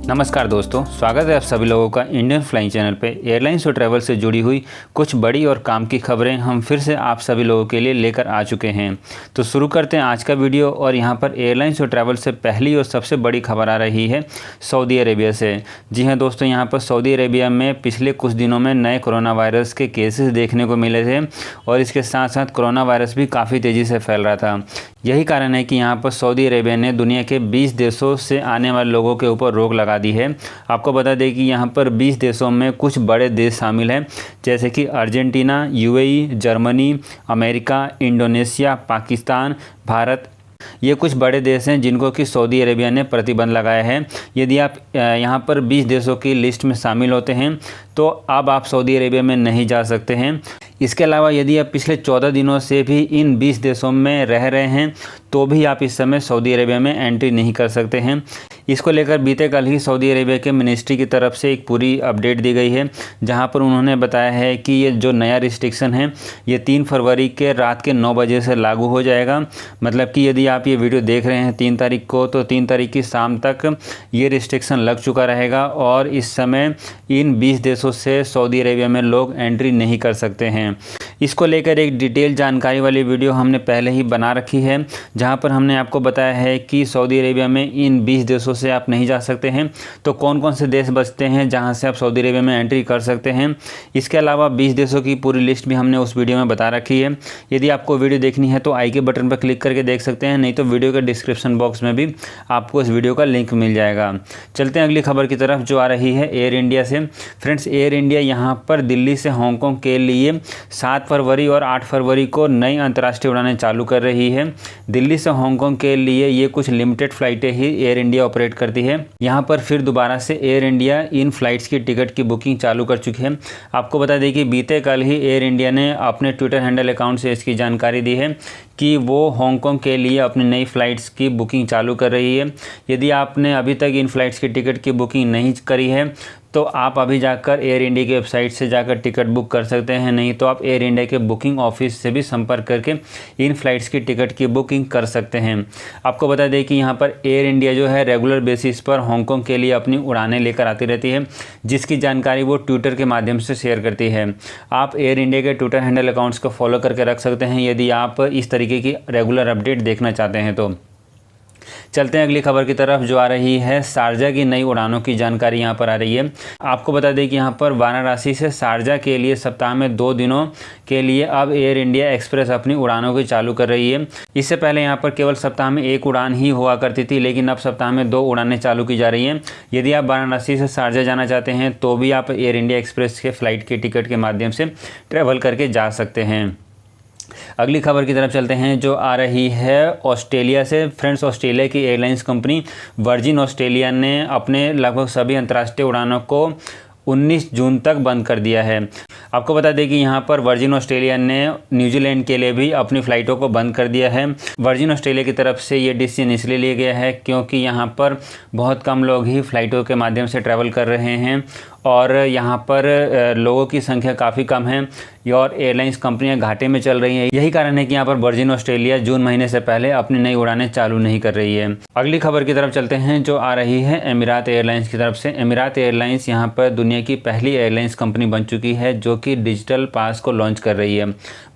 नमस्कार दोस्तों, स्वागत है आप सभी लोगों का इंडियन फ्लाइंग चैनल पे। एयरलाइंस और ट्रैवल से जुड़ी हुई कुछ बड़ी और काम की खबरें हम फिर से आप सभी लोगों के लिए लेकर आ चुके हैं। तो शुरू करते हैं आज का वीडियो। और यहाँ पर एयरलाइंस और ट्रैवल से पहली और सबसे बड़ी खबर आ रही है सऊदी अरेबिया से। जी हाँ दोस्तों, यहाँ पर सऊदी अरेबिया में पिछले कुछ दिनों में नए कोरोना वायरस के केसेस देखने को मिले थे और इसके साथ साथ कोरोना वायरस भी काफ़ी तेज़ी से फैल रहा था। यही कारण है कि यहाँ पर सऊदी अरेबिया ने दुनिया के 20 देशों से आने वाले लोगों के ऊपर रोक लगा दी है। आपको बता दें कि यहाँ पर 20 देशों में कुछ बड़े देश शामिल हैं, जैसे कि Argentina, UAE, Germany, America, Indonesia, Pakistan, Bharat. ये कुछ बड़े देश हैं जिनको कि सऊदी अरेबिया ने प्रतिबंध लगाया है। यदि आप यहाँ पर 20 देशों की लिस्ट में शामिल होते हैं तो अब आप सऊदी अरेबिया में नहीं जा सकते हैं। इसके अलावा यदि आप पिछले 14 दिनों से भी इन 20 देशों में रह रहे हैं तो भी आप इस समय सऊदी अरेबिया में एंट्री नहीं कर सकते हैं। इसको लेकर बीते कल ही सऊदी अरेबिया के मिनिस्ट्री की तरफ से एक पूरी अपडेट दी गई है, जहां पर उन्होंने बताया है कि ये जो नया रिस्ट्रिक्शन है ये 3 फरवरी के रात के 9 बजे से लागू हो जाएगा। मतलब कि यदि आप ये वीडियो देख रहे हैं 3 तारीख को, तो 3 तारीख की शाम तक ये रिस्ट्रिक्शन लग चुका रहेगा और इस समय इन 20 देशों से सऊदी अरेबिया में लोग एंट्री नहीं कर सकते हैं। इसको लेकर एक डिटेल जानकारी वाली वीडियो हमने पहले ही बना रखी है, जहां पर हमने आपको बताया है कि सऊदी अरेबिया में इन 20 देशों से आप नहीं जा सकते हैं, तो कौन कौन से देश बचते हैं जहां से आप सऊदी अरेबिया में एंट्री कर सकते हैं। इसके अलावा 20 देशों की पूरी लिस्ट भी हमने उस वीडियो में बता रखी है। यदि आपको वीडियो देखनी है तो आई के बटन पर क्लिक करके देख सकते हैं, नहीं तो वीडियो के डिस्क्रिप्शन बॉक्स में भी आपको इस वीडियो का लिंक मिल जाएगा। चलते हैं अगली खबर की तरफ, जो आ रही है एयर इंडिया से। फ्रेंड्स, एयर इंडिया यहाँ पर दिल्ली से हांगकांग के लिए 7 फरवरी और 8 फरवरी को नई अंतर्राष्ट्रीय उड़ानें चालू कर रही है। दिल्ली से हांगकांग के लिए ये कुछ लिमिटेड फ़्लाइटें ही एयर इंडिया ऑपरेट करती है। यहाँ पर फिर दोबारा से एयर इंडिया इन फ़्लाइट्स की टिकट की बुकिंग चालू कर चुकी है। आपको बता दें कि बीते कल ही एयर इंडिया ने अपने ट्विटर हैंडल अकाउंट से इसकी जानकारी दी है कि वो हांगकांग के लिए अपनी नई फ़्लाइट्स की बुकिंग चालू कर रही है। यदि आपने अभी तक इन फ़्लाइट्स की टिकट की बुकिंग नहीं करी है तो आप अभी जाकर एयर इंडिया की वेबसाइट से जाकर टिकट बुक कर सकते हैं, नहीं तो आप एयर इंडिया के बुकिंग ऑफिस से भी संपर्क करके इन फ़्लाइट्स की टिकट की बुकिंग कर सकते हैं। आपको बता दें कि यहाँ पर एयर इंडिया जो है रेगुलर बेसिस पर हांगकांग के लिए अपनी उड़ानें लेकर आती रहती है, जिसकी जानकारी वो ट्विटर के माध्यम से शेयर करती है। आप एयर इंडिया के ट्विटर हैंडल अकाउंट्स को फॉलो करके रख सकते हैं यदि आप इस तरीके की रेगुलर अपडेट देखना चाहते हैं तो। चलते हैं अगली खबर की तरफ, जो आ रही है शारजा की नई उड़ानों की जानकारी यहाँ पर आ रही है। आपको बता दें कि यहाँ पर वाराणसी से शारजा के लिए सप्ताह में 2 दिनों के लिए अब एयर इंडिया एक्सप्रेस अपनी उड़ानों की चालू कर रही है। इससे पहले यहाँ पर केवल सप्ताह में 1 उड़ान ही हुआ करती थी, लेकिन अब सप्ताह में 2 उड़ानें चालू की जा रही हैं। यदि आप वाराणसी से शारजा जाना चाहते हैं तो भी आप एयर इंडिया एक्सप्रेस के फ़्लाइट के टिकट के माध्यम से ट्रैवल करके जा सकते हैं। अगली खबर की तरफ चलते हैं, जो आ रही है ऑस्ट्रेलिया से। फ्रेंड्स, ऑस्ट्रेलिया की एयरलाइंस कंपनी वर्जिन ऑस्ट्रेलिया ने अपने लगभग सभी अंतर्राष्ट्रीय उड़ानों को 19 जून तक बंद कर दिया है। आपको बता दें कि यहाँ पर वर्जिन ऑस्ट्रेलिया ने न्यूजीलैंड के लिए भी अपनी फ़्लाइटों को बंद कर दिया है। वर्जिन ऑस्ट्रेलिया की तरफ से ये डिसीजन इसलिए लिया गया है क्योंकि यहाँ पर बहुत कम लोग ही फ़्लाइटों के माध्यम से ट्रैवल कर रहे हैं और यहाँ पर लोगों की संख्या काफ़ी कम है और एयरलाइंस कंपनियां घाटे में चल रही हैं। यही कारण है कि यहाँ पर वर्जिन ऑस्ट्रेलिया जून महीने से पहले अपनी नई उड़ानें चालू नहीं कर रही है। अगली खबर की तरफ चलते हैं, जो आ रही है एमिरात एयरलाइंस की तरफ से। एमिरात एयरलाइंस यहाँ पर दुनिया की पहली एयरलाइंस कंपनी बन चुकी है जो कि डिजिटल पास को लॉन्च कर रही है।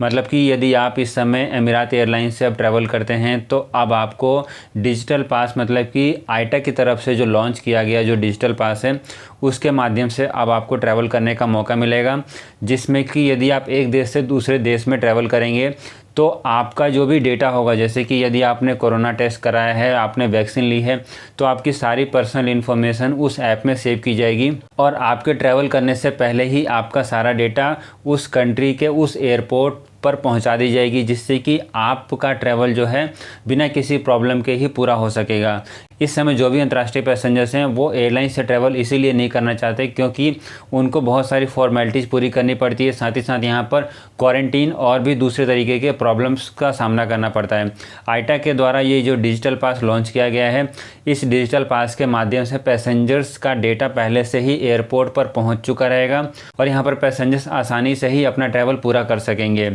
मतलब कि यदि आप इस समय एमिरात एयरलाइंस से अब ट्रैवल करते हैं तो अब आपको डिजिटल पास, मतलब कि आईटा की तरफ से जो लॉन्च किया गया जो डिजिटल पास है, उसके माध्यम से अब आपको ट्रैवल करने का मौका मिलेगा, जिसमें कि यदि आप एक देश से दूसरे देश में ट्रैवल करेंगे तो आपका जो भी डेटा होगा, जैसे कि यदि आपने कोरोना टेस्ट कराया है, आपने वैक्सीन ली है, तो आपकी सारी पर्सनल इन्फॉर्मेशन उस ऐप में सेव की जाएगी और आपके ट्रैवल करने से पहले ही आपका सारा डेटा उस कंट्री के उस एयरपोर्ट पर पहुंचा दी जाएगी, जिससे कि आपका ट्रैवल जो है बिना किसी प्रॉब्लम के ही पूरा हो सकेगा। इस समय जो भी अंतर्राष्ट्रीय पैसेंजर्स हैं वो एयरलाइन से ट्रैवल इसीलिए नहीं करना चाहते क्योंकि उनको बहुत सारी फॉर्मेलिटीज़ पूरी करनी पड़ती है, साथ ही साथ यहाँ पर क्वारंटीन और भी दूसरे तरीके के प्रॉब्लम्स का सामना करना पड़ता है। आईटा के द्वारा ये जो डिजिटल पास लॉन्च किया गया है, इस डिजिटल पास के माध्यम से पैसेंजर्स का डेटा पहले से ही एयरपोर्ट पर पहुँच चुका रहेगा और यहाँ पर पैसेंजर्स आसानी से ही अपना ट्रैवल पूरा कर सकेंगे।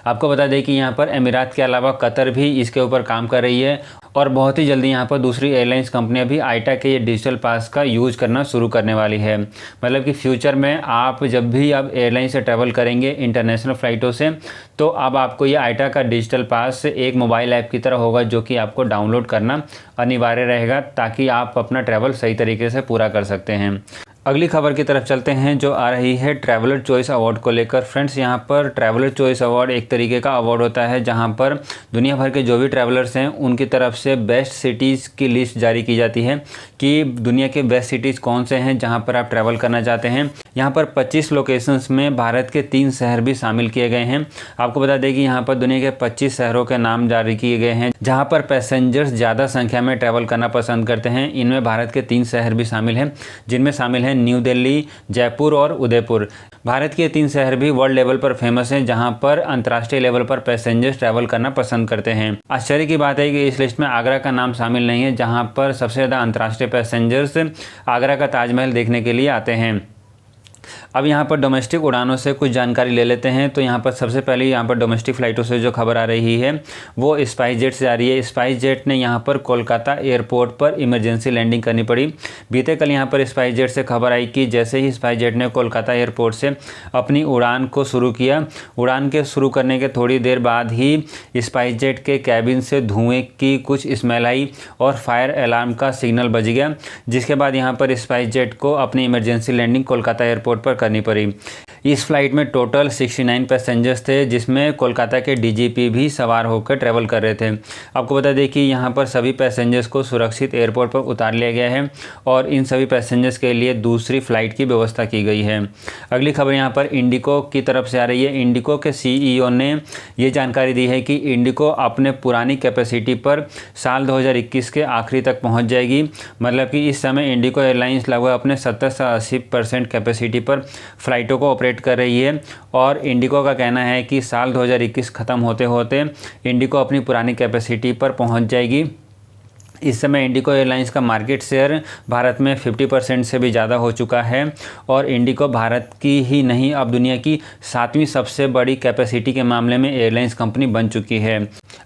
आपको बता दें कि यहाँ पर अमीरात के अलावा कतर भी इसके ऊपर काम कर रही है और बहुत ही जल्दी यहाँ पर दूसरी एयरलाइंस कंपनियाँ भी आईटा के ये डिजिटल पास का यूज़ करना शुरू करने वाली है। मतलब कि फ्यूचर में आप जब भी आप एयरलाइन से ट्रैवल करेंगे इंटरनेशनल फ़्लाइटों से, तो अब आपको ये आईटा का डिजिटल पास एक मोबाइल ऐप की तरह होगा, जो कि आपको डाउनलोड करना अनिवार्य रहेगा ताकि आप अपना ट्रैवल सही तरीके से पूरा कर सकते हैं। अगली खबर की तरफ चलते हैं जो आ रही है ट्रैवलर चॉइस अवार्ड को लेकर। फ्रेंड्स, यहाँ पर ट्रैवलर चॉइस अवार्ड एक तरीके का अवार्ड होता है जहाँ पर दुनिया भर के जो भी ट्रैवलर्स हैं उनकी तरफ से बेस्ट सिटीज़ की लिस्ट जारी की जाती है कि दुनिया के बेस्ट सिटीज़ कौन से हैं जहाँ पर आप ट्रैवल करना चाहते हैं। यहाँ पर 25 लोकेशंस में भारत के 3 शहर भी शामिल किए गए हैं। आपको बता दें कि यहाँ पर दुनिया के 25 शहरों के नाम जारी किए गए हैं जहाँ पर पैसेंजर्स ज़्यादा संख्या में ट्रैवल करना पसंद करते हैं। इनमें भारत के 3 शहर भी शामिल हैं, जिनमें शामिल हैं न्यू दिल्ली, जयपुर और उदयपुर। भारत के 3 शहर भी वर्ल्ड लेवल पर फेमस हैं जहां पर अंतर्राष्ट्रीय लेवल पर पैसेंजर्स ट्रैवल करना पसंद करते हैं। आश्चर्य की बात है कि इस लिस्ट में आगरा का नाम शामिल नहीं है, जहां पर सबसे ज़्यादा अंतर्राष्ट्रीय पैसेंजर्स आगरा का ताजमहल देखने के लिए आते हैं। अब यहाँ पर डोमेस्टिक उड़ानों से कुछ जानकारी ले लेते हैं। तो यहाँ पर सबसे पहले यहाँ पर डोमेस्टिक फ़्लाइटों से जो खबर आ रही है वो स्पाइस जेट से आ रही है। स्पाइस जेट ने यहाँ पर कोलकाता एयरपोर्ट पर इमरजेंसी लैंडिंग करनी पड़ी। बीते कल यहाँ पर स्पाइस जेट से खबर आई कि जैसे ही स्पाइस जेट ने कोलकाता एयरपोर्ट से अपनी उड़ान को शुरू किया, उड़ान के शुरू करने के थोड़ी देर बाद ही स्पाइस जेट के कैबिन से धुएँ की कुछ स्मेल आई और फायर अलार्म का सिग्नल बज गया, जिसके बाद यहाँ पर स्पाइस जेट को अपनी इमरजेंसी लैंडिंग कोलकाता एयरपोर्ट पर करनी पड़ी। इस फ्लाइट में टोटल 69 पैसेंजर्स थे, जिसमें कोलकाता के डीजीपी भी सवार होकर ट्रैवल कर रहे थे। आपको बता दें कि यहाँ पर सभी पैसेंजर्स को सुरक्षित एयरपोर्ट पर उतार लिया गया है और इन सभी पैसेंजर्स के लिए दूसरी फ़्लाइट की व्यवस्था की गई है। अगली खबर यहाँ पर इंडिगो की तरफ से आ रही है। इंडिगो के CEO ने ये जानकारी दी है कि इंडिगो अपने पुरानी कैपेसिटी पर साल 2021 के आखिरी तक पहुँच जाएगी। मतलब कि इस समय इंडिगो एयरलाइंस लगभग अपने 70 से 80% कैपेसिटी पर फ़्लाइटों को ऑपरेट कर रही है और इंडिगो का कहना है कि साल 2021 ख़त्म होते होते इंडिगो अपनी पुरानी कैपेसिटी पर पहुंच जाएगी। इस समय इंडिगो एयरलाइंस का मार्केट शेयर भारत में 50% से भी ज़्यादा हो चुका है और इंडिगो भारत की ही नहीं अब दुनिया की 7वीं सबसे बड़ी कैपेसिटी के मामले में एयरलाइंस कंपनी बन चुकी है।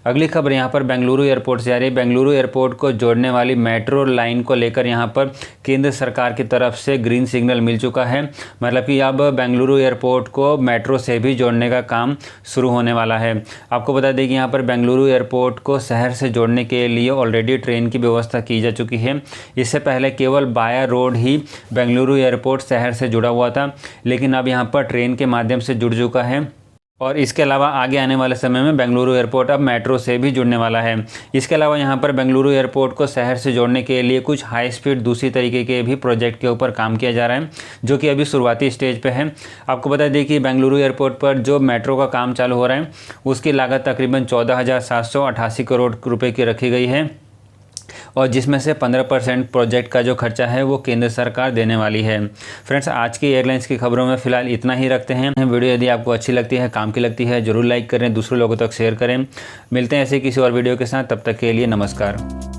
अगली खबर यहाँ पर बेंगलुरु एयरपोर्ट से आ रही है। बेंगलुरु एयरपोर्ट को जोड़ने वाली मेट्रो लाइन को लेकर यहाँ पर केंद्र सरकार की तरफ से ग्रीन सिग्नल मिल चुका है। मतलब कि अब बेंगलुरु एयरपोर्ट को मेट्रो से भी जोड़ने का काम शुरू होने वाला है। आपको बता दें कि यहाँ पर बेंगलुरु एयरपोर्ट को शहर से जोड़ने के लिए ऑलरेडी ट्रेन की व्यवस्था की जा चुकी है। इससे पहले केवल बाया रोड ही बेंगलुरु एयरपोर्ट शहर से जुड़ा हुआ था, लेकिन अब यहाँ पर ट्रेन के माध्यम से जुड़ चुका है और इसके अलावा आगे आने वाले समय में बेंगलुरु एयरपोर्ट अब मेट्रो से भी जुड़ने वाला है। इसके अलावा यहाँ पर बेंगलुरु एयरपोर्ट को शहर से जोड़ने के लिए कुछ हाई स्पीड दूसरी तरीके के भी प्रोजेक्ट के ऊपर काम किया जा रहा है, जो कि अभी शुरुआती स्टेज पे है। आपको बता दें कि बेंगलुरु एयरपोर्ट पर जो मेट्रो का काम चालू हो रहा है उसकी लागत तकरीबन 14,788 करोड़ रुपये की रखी गई है और जिसमें से 15% प्रोजेक्ट का जो खर्चा है वो केंद्र सरकार देने वाली है। फ्रेंड्स, आज की एयरलाइंस की खबरों में फ़िलहाल इतना ही रखते हैं। वीडियो यदि आपको अच्छी लगती है, काम की लगती है, ज़रूर लाइक करें, दूसरे लोगों तक शेयर करें। मिलते हैं ऐसे किसी और वीडियो के साथ, तब तक के लिए नमस्कार।